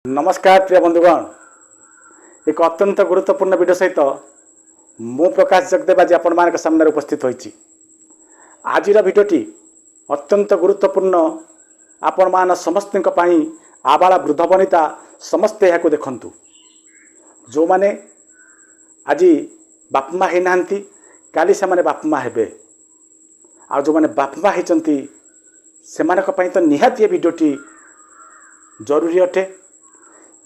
नमस्कार प्रिय बंधुगण, एक अत्यंत गुरुत्वपूर्ण वीडियो सहित मु प्रकाश जगदेव आज आपण मान सामने उपस्थित होइछि। आज भिडियोटी अत्यंत गुरुत्वपूर्ण आपण मान समस्त आबाला वृद्ध वनिता समस्ते यहाँ देखु। जो माने आज बापमा है नांती काली से माने बापमा हेबे आ जो माने बापमा होती से तो निहाती ये भिडियोटी जरूरी अटे।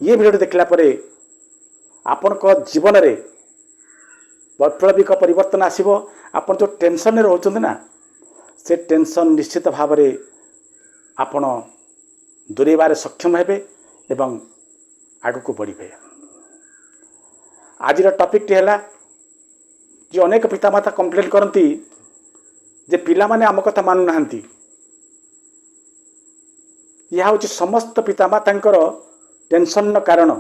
ये भिडियो देखला परे आपण को जीवन रे वैप्लविक परिवर्तन आसीबो। आपण जो टेंशन रे रहउछन ना से टेंशन निश्चित भाव रे आपण दूरेबारे सक्षम हेबे एवं आगु को बढ़िबे। आज टॉपिक टी हैला जे अनेक पितामाता कंप्लेन करती जे पिला माने आम कथा मानु नाहंती। यह हूँ समस्त पितामाता टेंशन कारण।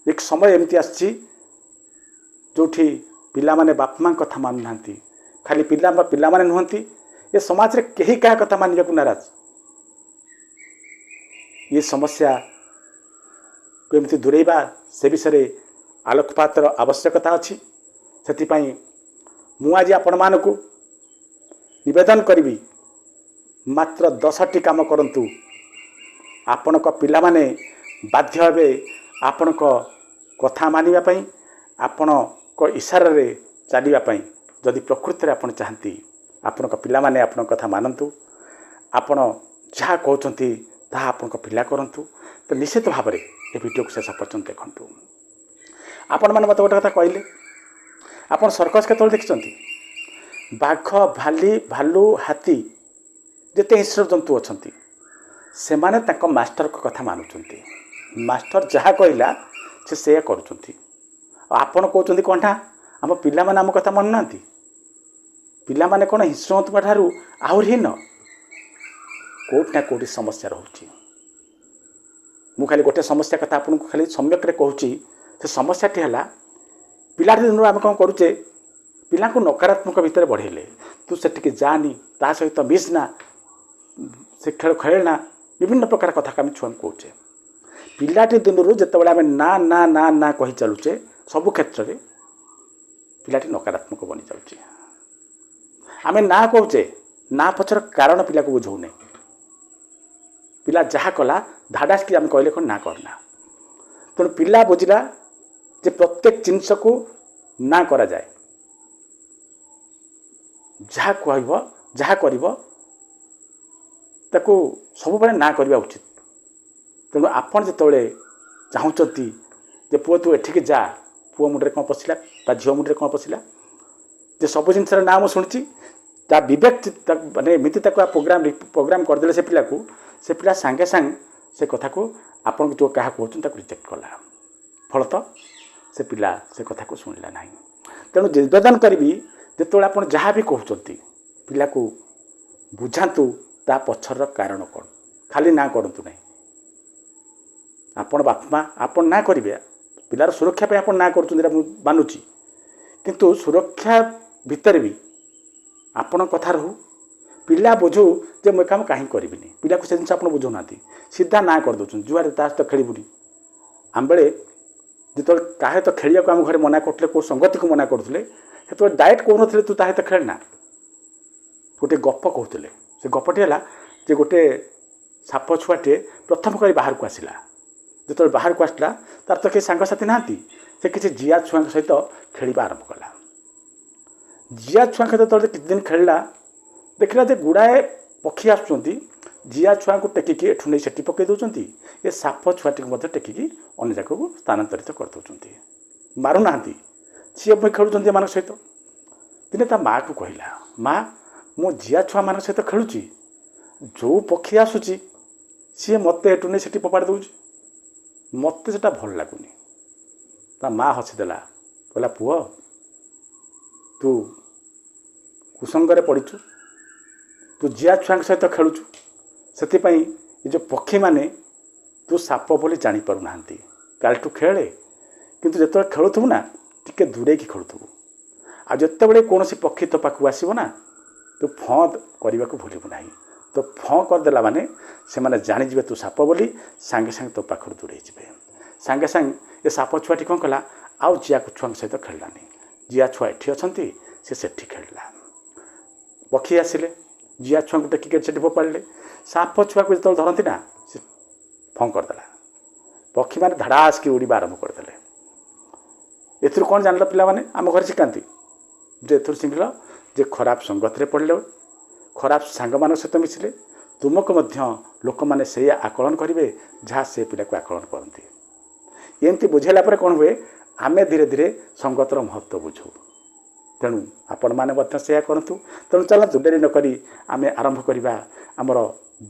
एक समय एमती आसी जोठी पिला माने बाप मां कथा मानु नाहंती। खाली पिला माने नुहंती, ये समाज रे केही क्या कथा मानिबा को नाराज। ये समस्या केमती दूरेबा से विषय आलोकपात आवश्यकता अच्छी। से मु आज आपण मानकु निवेदन करी मात्र 10टी काम करंतु। आपण को पिला माने बाध्य हेबे आपण को कथा मानिबा पई, आपण को इशारा रे चलिबा पई। जदि प्रकृति रे आपण चाहंती आपण को पिला माने आपण कथा मानंतु। आपण जहाँ कहउछंती ताहा आपण को पिला करंतु। तो निश्चित भाव रे ए वीडियो को शेष पर्यंत देखंतु। आपण माने मते गोटे कथा कहले, आपण सर्कस केतोल देखिसंती बाघ भाली भालू हाथी जेते हिंस्र जंतु अछंती से माने ताको मास्टर को कथा मानुचंती। मास्टर जहाँ कहला से करुचंती। आपण कहउचंती कोनठा आम पिला माने आम कथा मानु नांती। पिला माने कोन हिंस्र जंतु ठारू आहुरी न कोट ना कोटी समस्या रहउची। मु खाली गोटे समस्या कथा आपन को खाली सम्यक रे कहउची। से समस्या टी हला पिलाटी दिन आम कौन करुचे पिला को नकारात्मक भितर बढ़ेले। तू सेटिके जानी ता सहित मिसना से खेल खेलना विभिन्न प्रकार कथा आम छुआ कहे। पिलाटी दिन जितेबाला आम ना ना ना ना कही चलुचे सबु क्षेत्र में पिलाटी नकारात्मक बनी जाऊे। आम ना कहे ना पचर कारण पिला को बुझौने। पिला जहाँ कला धाडास कि आम कहले कौन ना करना। तेणु पिला बुझला जे प्रत्येक जिनस को ना करा जाए। जहाँ कह जहाँ कर ताको सब बेले ना करवा उचित। तेणु आपड़ जिते चाहती जे पुओ तू एठिक जा, पुओ मुंडे कौन पशिला ता झील मुंडे कौन पशिला जे सब जिन ना मुझे शुणी ता विवेक माने एमती प्रोग्राम करदे से पिला सांगे सांग से कथा को आपन जो क्या कहते रिजेक्ट कला। फलत से पिला से कथा को शुणिला ना। तेणु निवेदन करी जो आप जहाँ भी कहते पिला को बुझातु ता पछर कारण कौन। खाली ना करूँ ना आपण बापमा आपण ना करेंगे पिलार सुरक्षा पे आपण ना कर मानुची। किंतु सुरक्षा भितर भी आपण कथा रहू पिला बुझू जे मुझे काम कहीं करी। पिला को से जिन आप बुझाऊना सीधा ना कर दौर जुआर ता सहित खेलबुनी। आम बेले जो क्या तो खेल आम घर मना करते कौ संगति को मना करते से डायरेक्ट कहते तू ता खेलना। गोटे गप कहते से गपटी है जे गोटे साप छुआटे प्रथम कर बाहर को आसला। जो बाहर को आसला तार तो कई सांगसाथी ना से किसी जिया छुआ सहित खेलवा आरंभ कला। जिया छुआ सहित किसी दिन खेलला देखला जे गुड़ाए पक्षी आसुँच जिया छुआ को टेकिकी एठू नहीं सेठी पकई दौरान। ये साप छुआटी को टेकिकी अन्य जगह को स्थानांतरित कर दौरान मारूना सी खेलुं मान सहित। दिने ता माँ को कहला माँ मो जिया छुआ मान सहित खेलुची जो पक्षी आसूची सी मत एटू नहीं सेठी फोपाड़ी दौर मत से भल लगुनि। ता माँ हसीदेला कहला पुओ तू कुसंगरे पड़ीचु, तू जिया छुआ सहित खेलुचु से जो पक्षी माने तू साप बोली जापर ना। कालठू खेले किंतु जो खेलुबू ना टिके दूरे की खेलुबू। आ जिते बड़े कौन पक्षी तो पाक आसो ना तू फंद करने को भूलू ना। तो फँ करदेला माने से माने जानीजे तू साप बोली सांगे सांगे तो पाखर दूरे सांगे सांगे ये साप छुआटी कौन कला आउ जिया छुआ सहित खेलानी जिया छुआ एठी अच्छी से सेठी खेलिला पक्षी आसिले जिया छुआ टेकिक से फोपाड़े साप छुआ को जो धरती ना से फँ करदेला पक्षी मैंने धड़ास की उड़ा आरंभ करदे एथुर कौन जान पिला माने आम घर शिखाती जे एथुर शिखल जे खराब संगत पड़े खराब सांग मान सहित मिसिले तुमको लोक मैंने से आकलन करेंगे जहाँ से पिला को आकलन करती एमती बुझेला कौन हुए आमे धीरे धीरे संगतर महत्व बुझू तेणु आपण मैंने से करूँ तेणु चलतु डेरी नक आम आरंभ करवा आमर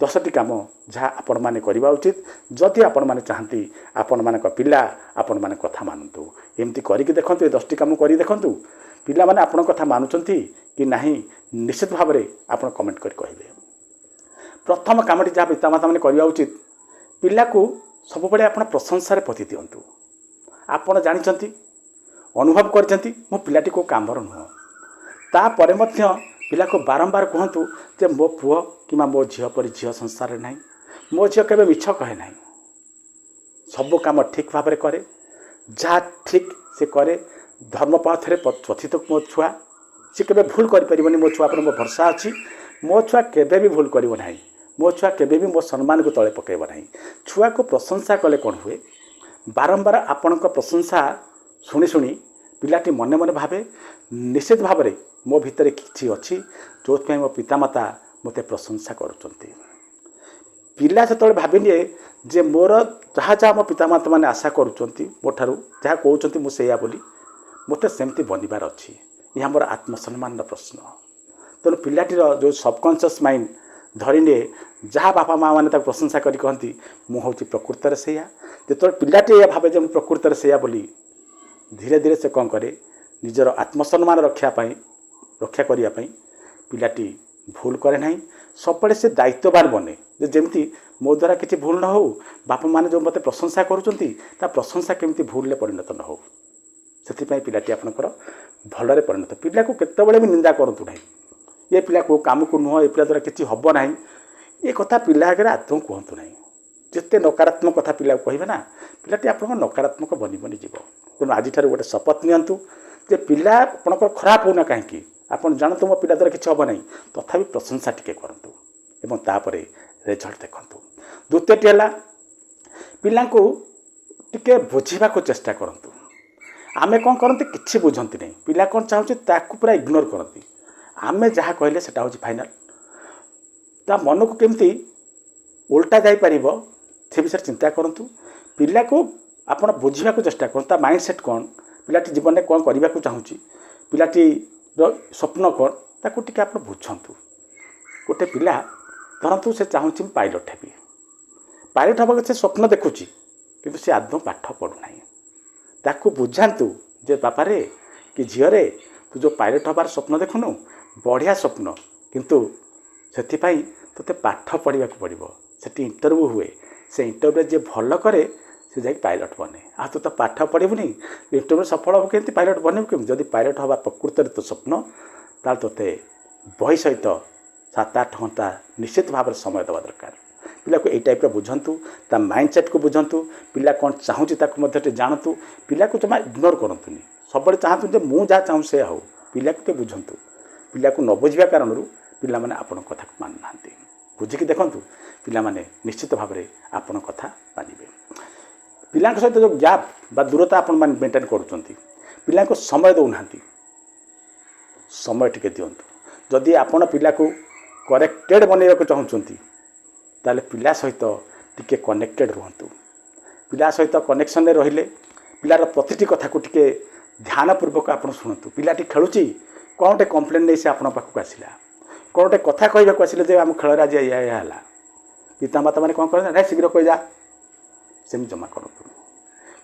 10टी काम जहाँ आपण मैंने करवा उचित जदि आपण मैंने चाहती आपण मान पिला आपण मैंने कथा मानतु एमती करके देखूँ 10टी काम कर देखूँ पिला माने आपण कथा मानुचंती कि नहीं निश्चित भाव में आप कमेंट कर कहे प्रथम कामटी जहाँ पितामाता मैंने करवा उचित पिला को सब बड़े आप प्रशंसार पति दिंतु आपड़ जानते अनुभव करछंती मो पिलाटी को कामर नुह तापर पिला को बारंबार कहतु जे मो पुओ कि मो झील पर झील संसार ना मो झील के मिछ कहे ना सब काम ठीक भाव में करे जहाँ ठीक से करे धर्म पथरे पथित मो छुआ सी के भूल कर मो छुआ पर मो भरसा अच्छी मो छुआ केबे भी भूल कर ना मो छुआ केबे भी मो सम्मान को तले पकेब ना छुआ को प्रशंसा कले कौन हुए बारंबार आपण प्रशंसा शुणी शुणी पिलाटी मने मने भावे निश्चित भाव में मो भितर किसी अच्छी जो मो पितामाता मते प्रशंसा करुँच पिला जो भाविनिए जे मोर जहाँ जहाँ मो पितामाता मैंने आशा करुँच मोठार जहाँ कहते मुझे बोली मत सेमती बनबार अच्छी यह मोर आत्मसम्मान प्रश्न तेणु पिलाटीर जो सबकनसीयस माइंड धरिने जहाँ बापा माँ मैंने प्रशंसा करी कहती मुझे प्रकृत से जो पिलाटी यह भावे जो प्रकृत से बोली धीरे धीरे से कौन करे निजर आत्मसम्मान रक्षा करने पिलाटी भूल करे ना सब से दायित्ववान बने जमी मो द्वारा किसी भूल न हो बापा मैंने जो मत प्रशंसा करुँचा प्रशंसा केमती भूल परिणत न हो से पिलाटी आपंकर भलरे परिणत पिला को केतबेले भी निंदा करूँ ना ये पिला को काम को नुह ये पिला द्वारा किसी हम ना ये कथा पिला आगे आदौ कहतु ना जिते नकारात्मक कथा पिला कहे ना पिलाटी आप नकारात्मक बनी बनी जीव तेणु आज गोटे शपथ नियंतु जे पिला आपंकर खराब होना कहीं आप जानतु मो पिला द्वारा किसी हम ना तथापि प्रशंसा टिके करूँ एवं तापर रेजल्ट देखु द्वितीयटी है पिला को टिके बुझा चेष्टा करूँ आमे कौन करते किसी बुझंती नहीं पिला कौन चाहूँ ताकू पूरा इग्नोर करती आमे जहाँ कहले सेटा हूँ फाइनाल ता मन को केमती उल्टा जापर से विषय चिंता करूँ पिला को आप बुझा चेष्टा करूँ माइंड सेट कौन पिलाटी जीवन में कौन करने को चाहूँ पिलाटी स्वप्न कौन ताकू टिके आप बुझंतु गोटे पिला धरतु से चाहूँ पायलट हेबी पायलट हवा से स्वप्न देखुची किंतु से आदौ पाठ पढ़ुना ताकू बुझातु जे बापा रे कि झीरे तू जो पायलट हबार स्वप्न देखुनु बढ़िया स्वप्न किंतु से तोते पाठ पढ़ा पड़ो से इंटरव्यू हुए से इंटरव्यू जे भल करे से जाए पायलट बने आ तू तो पाठ पढ़ुनी इंटरव्यू सफल हम कमी पायलट बनबू कमी जदि पायलट हवा प्रकृत तो स्वप्न ताल तोते बही सहित 7-8 घंटा निश्चित भाव में समय देवा दरकार पिला को यही टाइप बुझंतु ता माइंड सेट को बुझंतु पिला कौन चाहूँगी ताकू जानतु पिला को जमा इग्नोर करतुनि सब चाहतु जे मु जहाँ चाहूँ से हो पिला को बुझंतु पिला को न बुझा कारण पिला माने आपण कथा को मान ना बुझिकी देखूँ पिला माने निश्चित भाव में आपण कथा मानिबे पिला सहित जो गैप बा दूरता आपण माने मेंटेन करुँच पिला को समय दौना समय टिके दिंतु जदि आपण पिला को करेक्टेड बनवाक चाहूँगी ताले पिला सहित टिके कनेक्टेड रुहतु पिला सहित कनेक्शन में रहिले पिलार प्रतिटी कथा को टिके ध्यानपूर्वक आप शुणु पिलाटी खेलुची कौन गोटे कम्प्लेन नहीं से आपण पाखक आसला कौन गोटे कथा कहवाक आसिले जे आम खेल आज या पितामाता मैंने कौन कर ना शीघ्र कही जा सेम जमा करूँ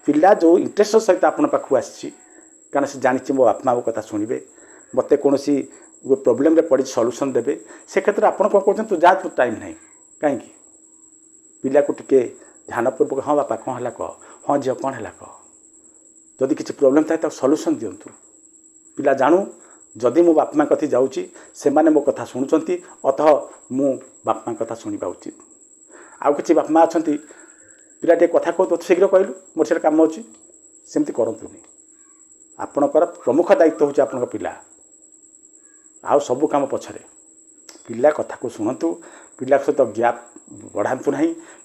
पिला जो इंटरेस्ट सहित आपण पाखक आसी कारण से जानी मो बापा मो कथा शुणे मत कौन प्रोब्लेम पड़ी सल्यूशन देवे से क्षेत्र में आप कौन कहते जा तू टाइम ना कहीं पिला को टिके ध्यानपूर्वक हाँ बापा कौन है कह हाँ झील कौन है कह जदि किसी प्रोब्लेम थाए तो सल्यूशन दिंतु पिला जानू जदि मो बापा माँ कथी जाऊँगी से मो कथा शुणुंट अतः मु बापा माँ कथा शुणा उचित। आउ कि बापा माँ अच्छा पिला टे कथा कहतु शीघ्र कहलु मोर से कम अच्छी सेमती करतुनि। आपणकर प्रमुख दायित्व हूँ आपण पिला आउ सबू कम पछरे पिला कथा को शुणु पिला सहित गैप बढ़ातु ना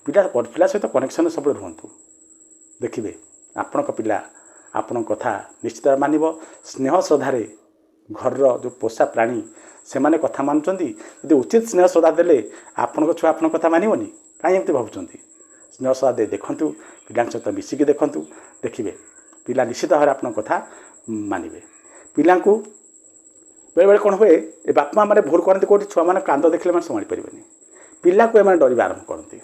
पिला सहित कनेक्शन सब रुहतु। देखिए आपण पिला आपण कथा निश्चित मानव स्नेह श्रद्धार घर जो पोषा प्राणी से माने कथा मानुंट यदि उचित स्नेह श्रद्धा देले आपण छुआ आपण कथा मानवनी कहीं एमती भावुंट स्नेह श्रद्धा दे देखु पिला सहित मिसिकी देखु देखिए पिला निश्चित भाव आपण कथा मानवे। पिला बेले बेले कौन हुए ए बापा माँ मैंने भूल करते कौटी छुआ मैंने कांद देखले मैंने संभाली पारे पिला को एम डर आरंभ करते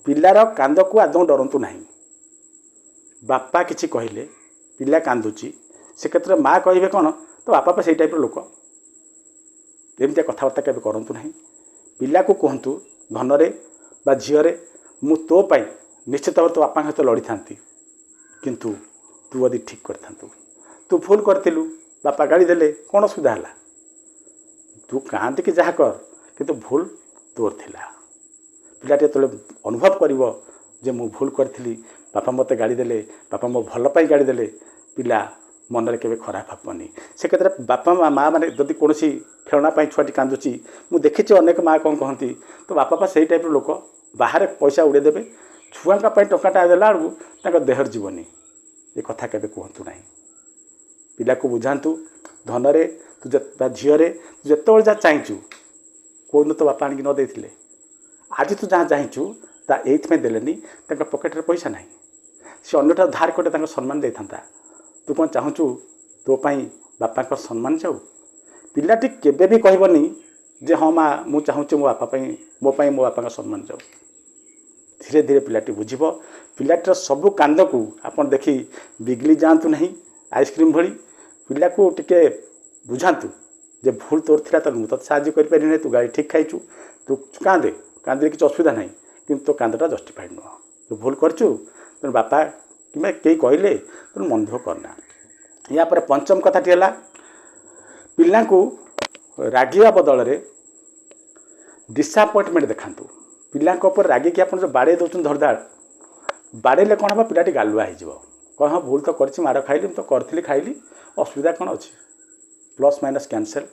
पिलार कांद को आदौ डरतु ना बापा किसी कहले पिला कांदुची से क्षेत्र में माँ कहे कौन तो बापा से टाइप लोक एमती कथबार्ता के करूँ ना पिला को कहतु धनरे बा झीरे मु तो पाई निश्चित भाव तो बापा सहित लड़ी था किंतु तू यदि ठीक कर तू भूल करूँ बापा गाड़ी देले कौन असुविधा है तू कहते कि जहाँ कर किंतु भूल तोर थिला पिलाटे जो अनुभव कर मु भूल करी बापा मत गाड़ी देले बापा मो भल पाई गाड़ी देले पिला मन में केवे खराब भावनी से क्षेत्र में बापा माँ मैंने जदि कौन खेलना छुआटी कांदुची मुझे देखी अनेक माँ कौन कहती तो बापा से टाइप लोक बाहर पैसा उड़ेदेवे छुआ टंकाटा देला बेलू देहर जीवनी ये कथा के कहतु ना पिला को बुझातु धनरे तू झीरे तू जो जहाँ चाहचु कौन तो बापा आणिक न देते आज तू जहाँ चाहचु ता ये देलेनी पकेट पैसा ना सी अन्यटा धार कटे सम्मान दे था तू कौन चाहूँ तो बापा का सम्मान जाऊ पिलाटी केबे भी कहबनी जे हाँ माँ मुझे चाहूँगी मो बापा मो बापा का सम्मान जाऊ धीरे धीरे पिलाटी बुझब पिलाटीर सबू कांद को आप देखी बिगली जातु ना आइसक्रीम भली पिला को टिके बुझातु जे भूल तोर थिला तो मुझे साहय कर तू गाड़ी ठीक खाइचु तू कांदे कांदे किसी असुविधा ना कि तो कांदटा जस्टिफाइड नुह तू भूल करचु तेणु बापा कि कई कहले तेणु मन दुख करना। या पर पंचम कथाटी है पिला को रागिया बदल में डिसअपॉइंटमेंट देखातु पिला रागिक आप जो बाड़े दौरान धरदाड़ बाड़े कौन हम पिलाटी गालुआ हो कह हाँ भूल तो कर माड़ खाइली तो करी खाइली असुविधा कौन अच्छी प्लस माइनस कैंसल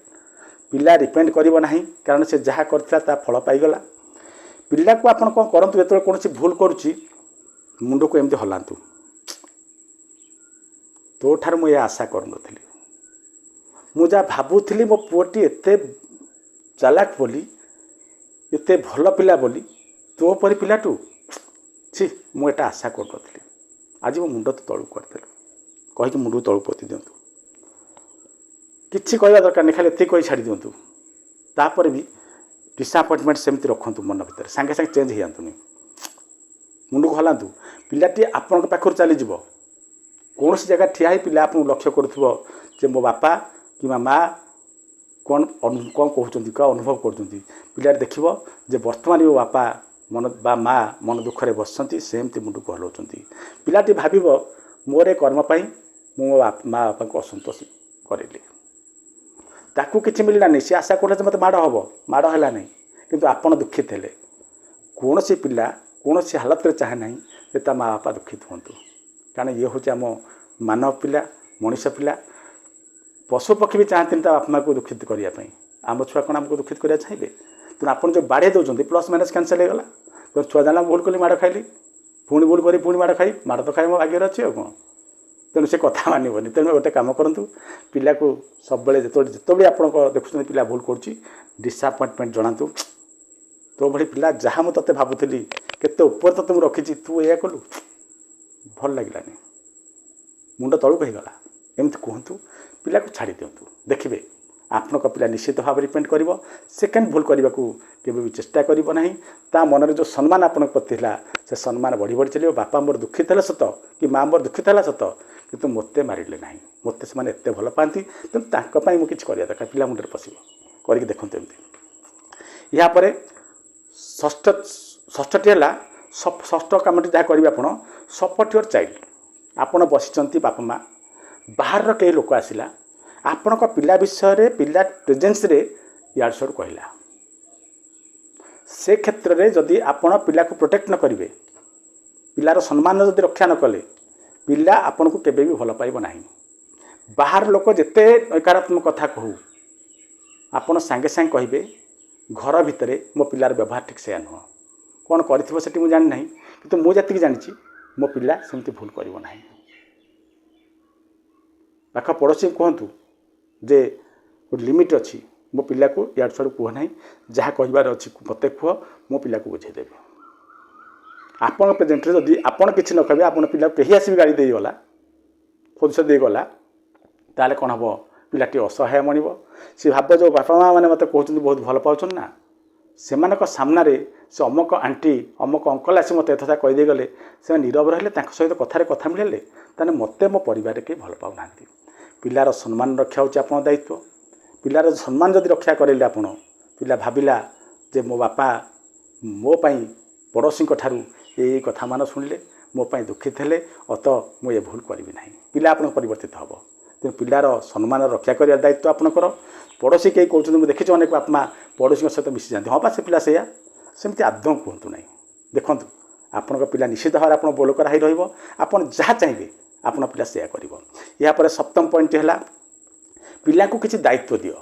पिला रिपेंड करना कारण से जहाँ करता फल पाईगला पिला को आप कौन करूँ जो कौन भूल करुच्ची मुंड को एमती हलातु तो ठार मुझे आशा करूँ मुझे भावुली मो पुओटी एत चालाक बोली एत भल पिला बोली तो पर पिलाटू छी मुझे आशा कर आज मो मुंड तो तलू करदेलु कहीकि मुंड तलू पोती दिंतु किसी कहवा दरकार नहीं खाली एत कही छाड़ी दिंतु तापर भी डिसअपॉइंटमेंट सेमती रखु मन भर सांगे सांगे चेंज हो जातुनि मुंड को हलातु पिलाटी आपण पाखर चलीज कौन सी जगह ठिया पिला आप लक्ष्य करुव जे मो बापा कि माँ कौन कौन कहते क्या अनुभव कर पिला देख जे बर्तमान मो बापा मन बा माँ मन दुखरे बसती सेमती मुंड को हलाउं पिलाटी भाव मोर कर्मपाई मो माँ बापा को असंतोष करेली ताकू किसी मिललानी सी आशा कर मत माड़ हम माड़ है नहीं किंतु आपण दुखित हेले कौन सी पिला कौन सी हालत में चाहे ना जे ता माँ बापा दुखित हूँ कारण ये हूँ आम मानव पिला मनीष पिला पशु पक्षी भी चाहती बापा माँ को दुखित करने आम छुआ कौन आमको दुखित करा चाहिए तेणु आप जो बाड़े दौरान प्लस माइनस कैंसल होगा तो छुआ जाना भूल कली माड़ खाइली पुणी भूल करी पुणी माड़ खाई माड़ तो खाई मो भाग्य अच्छी और कौन तेणु से कथा मानवनी तेणु गोटे कम करूँ पिला को सब जिते आप देखुं पिला भूल कर डिसअपॉइंटमेंट जनातु तो भाई पिला जहाँ मुझे ते भावुली केते ऊपर तो मुझे रखी तू या कलु भल लगे मुंड तलू कहीगला एमती कहतु पिला को छाड़ी दिंतु देखिए आपण पिला निश्चित भाव रिपेंड कर सेकेंड भूल करने को केवे भी चेष्टा करना ता मन में जो सम्मान आपण प्रति से सम्मान बढ़ी बढ़ी चलो बापा मोर दुखित है सत कि माँ मोर दुखित है सत कि मत मारे ना मत से एत भल पाती तेनाली मुझे किसी कर दरकार पिला मुंडे पशो करके देखते एमती यापर षष्ठी है षष्ठ कमटी जहाँ करेंगे आप सपोर्ट योर चाइल्ड आपड़ बसी बापा माँ बाहर कई लोक आसला ଆପଣଙ୍କ ପିଲା ବିଷୟରେ ପିଲା ପ୍ରେଜେନ୍ସରେ ଇଆଡ଼ୁ ସିଆଡ଼ୁ କହିଲା। ସେ କ୍ଷେତ୍ରରେ ଯଦି ଆପଣ ପିଲାକୁ ପ୍ରୋଟେକ୍ଟ ନ କରିବେ, ପିଲାର ସମ୍ମାନ ଯଦି ରକ୍ଷା ନ କଲେ, ପିଲା ଆପଣଙ୍କୁ କେବେ ବି ଭଲ ପାଇବ ନାହିଁ। ବାହାର ଲୋକ ଯେତେ ନକାରାତ୍ମକ କଥା କହୁ, ଆପଣ ସାଙ୍ଗେ ସାଙ୍ଗେ କହିବେ ଘର ଭିତରେ ମୋ ପିଲାର ବ୍ୟବହାର ଠିକ୍ ସେୟା ନୁହଁ। କ'ଣ କରିଥିବ ସେଠି ମୁଁ ଜାଣି ନାହିଁ, କିନ୍ତୁ ମୁଁ ଯେତିକି ଜାଣିଛି ମୋ ପିଲା ସେମିତି ଭୁଲ କରିବ ନାହିଁ। ପାଖ ପଡ଼ୋଶୀଙ୍କୁ କୁହନ୍ତୁ ଯେ ଗୋଟେ ଲିମିଟ୍ ଅଛି, ମୋ ପିଲାକୁ ଇଆଡ଼ୁ ସିଆଡ଼ୁ କୁହ ନାହିଁ, ଯାହା କହିବାର ଅଛି ମୋତେ କୁହ, ମୋ ପିଲାକୁ ବୁଝେଇଦେବି। ଆପଣ ପ୍ରେଜେଣ୍ଟରେ ଯଦି ଆପଣ କିଛି ନ କହିବେ, ଆପଣ ପିଲାକୁ କେହି ଆସିବି ଗାଳି ଦେଇଗଲା, ପୋଷ ଦେଇଗଲା, ତାହେଲେ କ'ଣ ହେବ? ପିଲାଟି ଅସହାୟ ମଣିବ। ସେ ଭାବ ଯେଉଁ ବାପା ମା' ମାନେ ମୋତେ କହୁଛନ୍ତି ବହୁତ ଭଲ ପାଉଛନ୍ତି ନା, ସେମାନଙ୍କ ସାମ୍ନାରେ ସେ ଅମକ ଆଣ୍ଟି ଅମକ ଅଙ୍କଲ ଆସି ମୋତେ ଏଥା କହିଦେଇଗଲେ, ସେମାନେ ନୀରବ ରହିଲେ, ତାଙ୍କ ସହିତ କଥାରେ କଥା ମିଳିଲେ, ତାହେଲେ ମୋତେ ମୋ ପରିବାରରେ କେହି ଭଲ ପାଉନାହାନ୍ତି। ପିଲାର ସମ୍ମାନ ରକ୍ଷା ହେଉଛି ଆପଣଙ୍କ ଦାୟିତ୍ୱ। ପିଲାର ସମ୍ମାନ ଯଦି ରକ୍ଷା କରେଇଲେ ଆପଣ, ପିଲା ଭାବିଲା ଯେ ମୋ ବାପା ମୋ ପାଇଁ ପଡ଼ୋଶୀଙ୍କ ଠାରୁ ଏଇ କଥାମାନ ଶୁଣିଲେ, ମୋ ପାଇଁ ଦୁଃଖିତ ହେଲେ, ଅତ ମୁଁ ଏ ଭୁଲ କରିବି ନାହିଁ, ପିଲା ଆପଣଙ୍କ ପରିବର୍ତ୍ତିତ ହେବ। ତେଣୁ ପିଲାର ସମ୍ମାନ ରକ୍ଷା କରିବା ଦାୟିତ୍ୱ ଆପଣଙ୍କର। ପଡ଼ୋଶୀ କେହି କହୁଛନ୍ତି, ମୁଁ ଦେଖିଛି ଅନେକ ବାପା ମା' ପଡ଼ୋଶୀଙ୍କ ସହିତ ମିଶିଯାଆନ୍ତି, ହଁ ବା ସେ ପିଲା ସେଇଆ, ସେମିତି ଆଦୌ କୁହନ୍ତୁ ନାହିଁ। ଦେଖନ୍ତୁ, ଆପଣଙ୍କ ପିଲା ନିଶ୍ଚିତ ଭାବରେ ଆପଣ ବୋଲକରା ହେଇ ରହିବ। ଆପଣ ଯାହା ଚାହିଁବେ ଆପଣ ପିଲା ସେଇଆ କରିବ। ଏହାପରେ ସପ୍ତମ ପଏଣ୍ଟଟି ହେଲା, ପିଲାଙ୍କୁ କିଛି ଦାୟିତ୍ୱ ଦିଅ।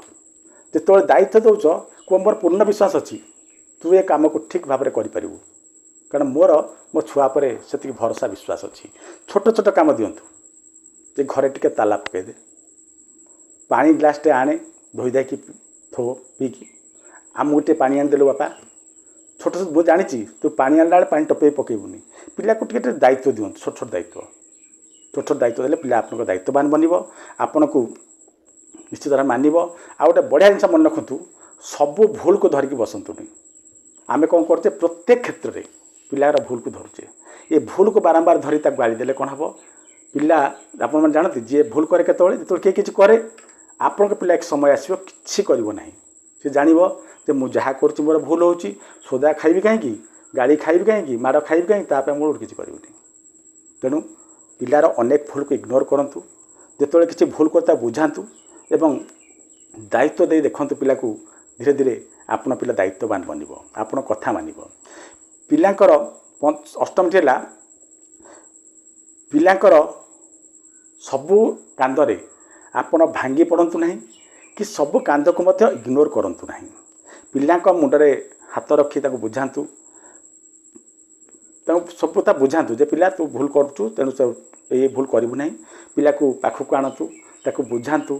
ଯେତେବେଳେ ଦାୟିତ୍ୱ ଦେଉଛ, କୁହ ମୋର ପୂର୍ଣ୍ଣ ବିଶ୍ୱାସ ଅଛି ତୁ ଏ କାମକୁ ଠିକ୍ ଭାବରେ କରିପାରିବୁ, କାରଣ ମୋର ମୋ ଛୁଆ ଉପରେ ସେତିକି ଭରସା ବିଶ୍ୱାସ ଅଛି। ଛୋଟ ଛୋଟ କାମ ଦିଅନ୍ତୁ, ଯେ ଘରେ ଟିକେ ତାଲା ପକାଇଦେ, ପାଣି ଗ୍ଲାସଟେ ଆଣେ ଧୋଇ ଦେଇକି ଥୋ ପିଇକି, ଆମକୁ ଟିକେ ପାଣି ଆଣିଦେଲୁ ବାପା। ଛୋଟ ଛୋଟ ମୁଁ ଜାଣିଛି ତୁ ପାଣି ଆଣିଲା ବେଳେ ପାଣି ଟପେଇ ପକାଇବୁନି। ପିଲାକୁ ଟିକେ ଟିକେ ଦାୟିତ୍ୱ ଦିଅନ୍ତୁ, ଛୋଟ ଛୋଟ ଦାୟିତ୍ୱ। ଛୋଟ ଛୋଟ ଦାୟିତ୍ୱ ଦେଲେ ପିଲା ଆପଣଙ୍କ ଦାୟିତ୍ୱବାନ ବନିବ, ଆପଣଙ୍କୁ ନିଶ୍ଚିତ ଭାବରେ ମାନିବ। ଆଉ ଗୋଟେ ବଢ଼ିଆ ଜିନିଷ ମନେ ରଖନ୍ତୁ, ସବୁ ଭୁଲକୁ ଧରିକି ବସନ୍ତୁନି। ଆମେ କ'ଣ କରୁଛେ, ପ୍ରତ୍ୟେକ କ୍ଷେତ୍ରରେ ପିଲାର ଭୁଲକୁ ଧରୁଛେ। ଏ ଭୁଲକୁ ବାରମ୍ବାର ଧରି ତାକୁ ଗାଳି ଦେଲେ କ'ଣ ହେବ? ପିଲା ଆପଣମାନେ ଜାଣନ୍ତି, ଯିଏ ଭୁଲ କରେ କେତେବେଳେ, ଯେତେବେଳେ କିଏ କିଛି କରେ, ଆପଣଙ୍କ ପିଲା ଏକ ସମୟ ଆସିବ କିଛି କରିବ ନାହିଁ। ସେ ଜାଣିବ ଯେ ମୁଁ ଯାହା କରୁଛି ମୋର ଭୁଲ ହେଉଛି, ସୋଦା ଖାଇବି କାହିଁକି, ଗାଳି ଖାଇବି କାହିଁକି, ମାଡ଼ ଖାଇବି କାହିଁକି, ତା ପାଇଁ ମୁଁ କିଛି କରିବିନି। ତେଣୁ ପିଲାର ଅନେକ ଭୁଲକୁ ଇଗ୍ନୋର କରନ୍ତୁ। ଯେତେବେଳେ କିଛି ଭୁଲ କରି ତାକୁ ବୁଝାନ୍ତୁ ଏବଂ ଦାୟିତ୍ୱ ଦେଇ ଦେଖନ୍ତୁ ପିଲାକୁ, ଧୀରେ ଧୀରେ ଆପଣ ପିଲା ଦାୟିତ୍ୱବାନ ବନିବ, ଆପଣ କଥା ମାନିବ। ପିଲାଙ୍କର ଅଷ୍ଟମଟି ହେଲା, ପିଲାଙ୍କର ସବୁ କାନ୍ଦରେ ଆପଣ ଭାଙ୍ଗି ପଡ଼ନ୍ତୁ ନାହିଁ, କି ସବୁ କାନ୍ଦକୁ ମଧ୍ୟ ଇଗ୍ନୋର କରନ୍ତୁ ନାହିଁ। ପିଲାଙ୍କ ମୁଣ୍ଡରେ ହାତ ରଖି ତାକୁ ବୁଝାନ୍ତୁ, ତାକୁ ସବୁ କଥା ବୁଝାନ୍ତୁ ଯେ ପିଲା ତୁ ଭୁଲ କରୁଛୁ, ତେଣୁ ଏଇ ଭୁଲ କରିବୁ ନାହିଁ। ପିଲାକୁ ପାଖକୁ ଆଣନ୍ତୁ, ତାକୁ ବୁଝାନ୍ତୁ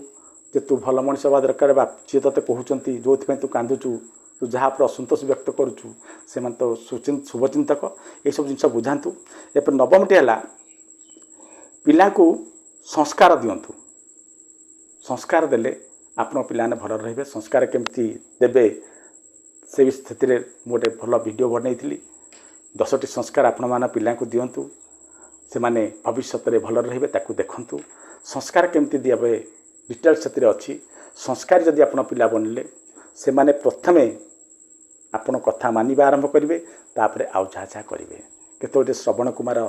ଯେ ତୁ ଭଲ ମଣିଷ ହେବା ଦରକାର, ବା ଯିଏ ତୋତେ କହୁଛନ୍ତି ଯେଉଁଥିପାଇଁ ତୁ କାନ୍ଦୁଛୁ, ତୁ ଯାହା ଉପରେ ଅସନ୍ତୋଷ ବ୍ୟକ୍ତ କରୁଛୁ, ସେମାନେ ତ ଶୁଭଚିନ୍ତକ। ଏସବୁ ଜିନିଷ ବୁଝାନ୍ତୁ। ଏପରି ନବମଟି ହେଲା, ପିଲାଙ୍କୁ ସଂସ୍କାର ଦିଅନ୍ତୁ। ସଂସ୍କାର ଦେଲେ ଆପଣଙ୍କ ପିଲାମାନେ ଭଲରେ ରହିବେ। ସଂସ୍କାର କେମିତି ଦେବେ ସେ ସେଥିରେ ମୁଁ ଗୋଟେ ଭଲ ଭିଡ଼ିଓ ବନେଇଥିଲି। 10ଟି ସଂସ୍କାର ଆପଣମାନେ ପିଲାଙ୍କୁ ଦିଅନ୍ତୁ, ସେମାନେ ଭବିଷ୍ୟତରେ ଭଲରେ ରହିବେ, ତାକୁ ଦେଖନ୍ତୁ। ସଂସ୍କାର କେମିତି ଦେବେ ଡିଟେଲ୍ସ ସେଥିରେ ଅଛି। ସଂସ୍କାର ଯଦି ଆପଣ ପିଲା ବନିଲେ, ସେମାନେ ପ୍ରଥମେ ଆପଣ କଥା ମାନିବା ଆରମ୍ଭ କରିବେ, ତାପରେ ଆଉ ଯାହା ଯାହା କରିବେ। କେତେବେଳେ ଶ୍ରବଣ କୁମାର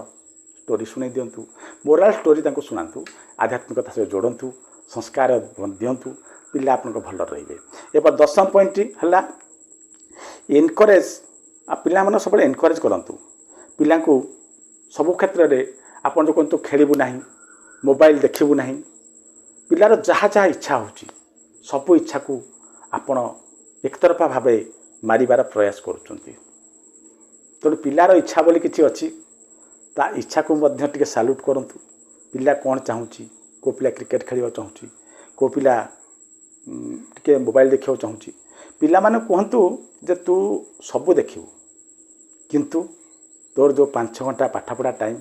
ଷ୍ଟୋରି ଶୁଣାଇ ଦିଅନ୍ତୁ, ମୋରାଲ ଷ୍ଟୋରି ତାଙ୍କୁ ଶୁଣାନ୍ତୁ, ଆଧ୍ୟାତ୍ମିକତା ସହିତ ଯୋଡ଼ନ୍ତୁ, ସଂସ୍କାର ଦିଅନ୍ତୁ, ପିଲା ଆପଣଙ୍କ ଭଲରେ ରହିବେ। ଏবার 10ମ ପଏଣ୍ଟଟି ହେଲା, ଏନକରେଜ୍। ପିଲାମାନଙ୍କୁ ସବୁବେଳେ ଏନକରେଜ୍ କରନ୍ତୁ। ପିଲାଙ୍କୁ ସବୁ କ୍ଷେତ୍ରରେ ଆପଣ ଯେଉଁ କୁହନ୍ତୁ ଖେଳିବୁ ନାହିଁ, ମୋବାଇଲ ଦେଖିବୁ ନାହିଁ, ପିଲାର ଯାହା ଯାହା ଇଚ୍ଛା ହେଉଛି ସବୁ ଇଚ୍ଛାକୁ ଆପଣ ଏକତରଫା ଭାବେ ମାରିବାର ପ୍ରୟାସ କରୁଛନ୍ତି। ତେଣୁ ପିଲାର ଇଚ୍ଛା ବୋଲି କିଛି ଅଛି, ତା ଇଚ୍ଛାକୁ ମଧ୍ୟ ଟିକେ ସାଲ୍ୟୁଟ୍ କରନ୍ତୁ। ପିଲା କ'ଣ ଚାହୁଁଛି, କେଉଁ ପିଲା କ୍ରିକେଟ୍ ଖେଳିବାକୁ ଚାହୁଁଛି, କେଉଁ ପିଲା ଟିକେ ମୋବାଇଲ ଦେଖିବାକୁ ଚାହୁଁଛି, ପିଲାମାନେ କୁହନ୍ତୁ ଯେ ତୁ ସବୁ ଦେଖିବୁ, କିନ୍ତୁ ତୋର ଯେଉଁ 5 ଘଣ୍ଟା ପାଠପଢ଼ା ଟାଇମ୍,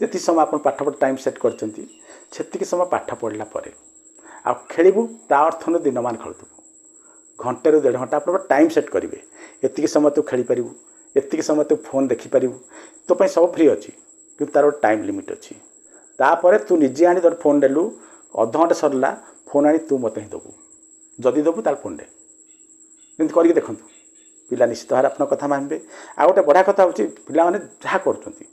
ଯେତିକି ସମୟ ଆପଣ ପାଠପଢ଼ା ଟାଇମ୍ ସେଟ୍ କରିଛନ୍ତି, ସେତିକି ସମୟ ପାଠ ପଢ଼ିଲା ପରେ ଆଉ ଖେଳିବୁ, ତା ଅର୍ଥ ନୁହେଁ ଦିନମାନ ଖେଳୁଥିବୁ। ଘଣ୍ଟେରୁ 1.5 ଘଣ୍ଟା ଆପଣ ଟାଇମ୍ ସେଟ୍ କରିବେ, ଏତିକି ସମୟ ତୁ ଖେଳିପାରିବୁ, ଏତିକି ସମୟ ତୁ ଫୋନ୍ ଦେଖିପାରିବୁ, ତୋ ପାଇଁ ସବୁ ଫ୍ରି ଅଛି, କିନ୍ତୁ ତା'ର ଗୋଟେ ଟାଇମ୍ ଲିମିଟ୍ ଅଛି। ତାପରେ ତୁ ନିଜେ ଆଣି ଧର ଫୋନ୍ ନେଲୁ, ଅଧଘଣ୍ଟେ ସରିଲା, ଫୋନ୍ ଆଣି ତୁ ମୋତେ ହିଁ ଦେବୁ, ଯଦି ଦେବୁ ତାହେଲେ ଫୋନ୍ ଦେ। ଏମିତି କରିକି ଦେଖନ୍ତୁ, ପିଲା ନିଶ୍ଚିତ ଭାବରେ ଆପଣଙ୍କ କଥା ମାନିବେ। ଆଉ ଗୋଟେ ବଢ଼ିଆ କଥା ହେଉଛି, ପିଲାମାନେ ଯାହା କରୁଛନ୍ତି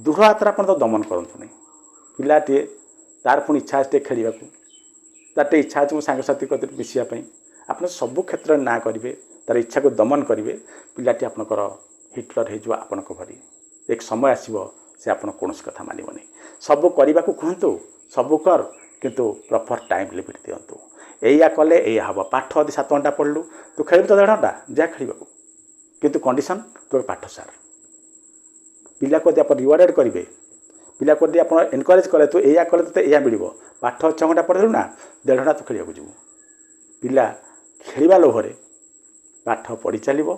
ଦୃଢ଼ ହାତରେ ଆପଣ ତ ଦମନ କରନ୍ତୁ ନାହିଁ। ପିଲାଟିଏ ତାର ପୁଣି ଇଚ୍ଛା ଅଛି ଟିକେ ଖେଳିବାକୁ, ତାର ଟିକେ ଇଚ୍ଛା ଅଛି ମୋ ସାଙ୍ଗସାଥି କତିରେ ମିଶିବା ପାଇଁ ଆପଣ ସବୁ କ୍ଷେତ୍ରରେ ନା କରିବେ ତାର ଇଚ୍ଛାକୁ ଦମନ କରିବେ ପିଲାଟି ଆପଣଙ୍କର ହିଟଲର ହେଇଯିବ ଆପଣଙ୍କ ଭଳି ଏକ ସମୟ ଆସିବ ସେ ଆପଣ କୌଣସି କଥା ମାନିବନି ସବୁ କରିବାକୁ କୁହନ୍ତୁ ସବୁ କର କିନ୍ତୁ ପ୍ରପର ଟାଇମ୍ ଲିମିଟ୍ ଦିଅନ୍ତୁ ଏଇଆ କଲେ ଏଇଆ ହେବ ପାଠ ଯଦି 7 ଘଣ୍ଟା ପଢ଼ିଲୁ ତୁ ଖେଳିବୁ ତ 1.5 ଘଣ୍ଟା ଯାହା ଖେଳିବାକୁ କିନ୍ତୁ କଣ୍ଡିସନ୍ ତୋ ପାଠ ସାର ପିଲାକୁ ଯଦି ଆପଣ ରିୱାର୍ଡେଡ଼ କରିବେ ପିଲାକୁ ଯଦି ଆପଣ ଏନକରେଜ୍ କଲେ ତୁ ଏଇଆ କଲେ ତୋତେ ଏଇଆ ମିଳିବ ପାଠ 6 ଘଣ୍ଟା ପଢ଼ିଲୁ ନା 1.5 ଘଣ୍ଟା ତୁ ଖେଳିବାକୁ ଯିବୁ ପିଲା ଖେଳିବା ଲୋଭରେ ପାଠ ପଢ଼ି ଚାଲିବ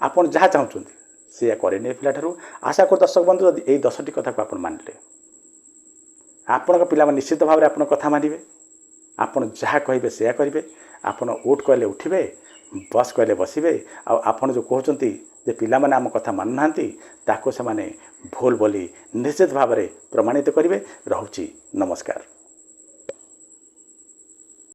ଆପଣ ଯାହା ଚାହୁଁଛନ୍ତି ସେଇଆ କରେନି ପିଲାଠାରୁ ଆଶା କରୁ ଦର୍ଶକ ବନ୍ଧୁ ଯଦି ଏଇ 10ଟି କଥାକୁ ଆପଣ ମାନିଲେ ଆପଣଙ୍କ ପିଲାମାନେ ନିଶ୍ଚିତ ଭାବରେ ଆପଣଙ୍କ କଥା ମାନିବେ ଆପଣ ଯାହା କହିବେ ସେଇଆ କରିବେ ଆପଣ ଉଠ କହିଲେ ଉଠିବେ ବସ୍ କହିଲେ ବସିବେ ଆଉ ଆପଣ ଯେଉଁ କହୁଛନ୍ତି ଯେ ପିଲାମାନେ ଆମ କଥା ମାନୁନାହାନ୍ତି ତାକୁ ସେମାନେ ଭୁଲ ବୋଲି ନିଶ୍ଚିତ ଭାବରେ ପ୍ରମାଣିତ କରିବେ ରହୁଛି ନମସ୍କାର।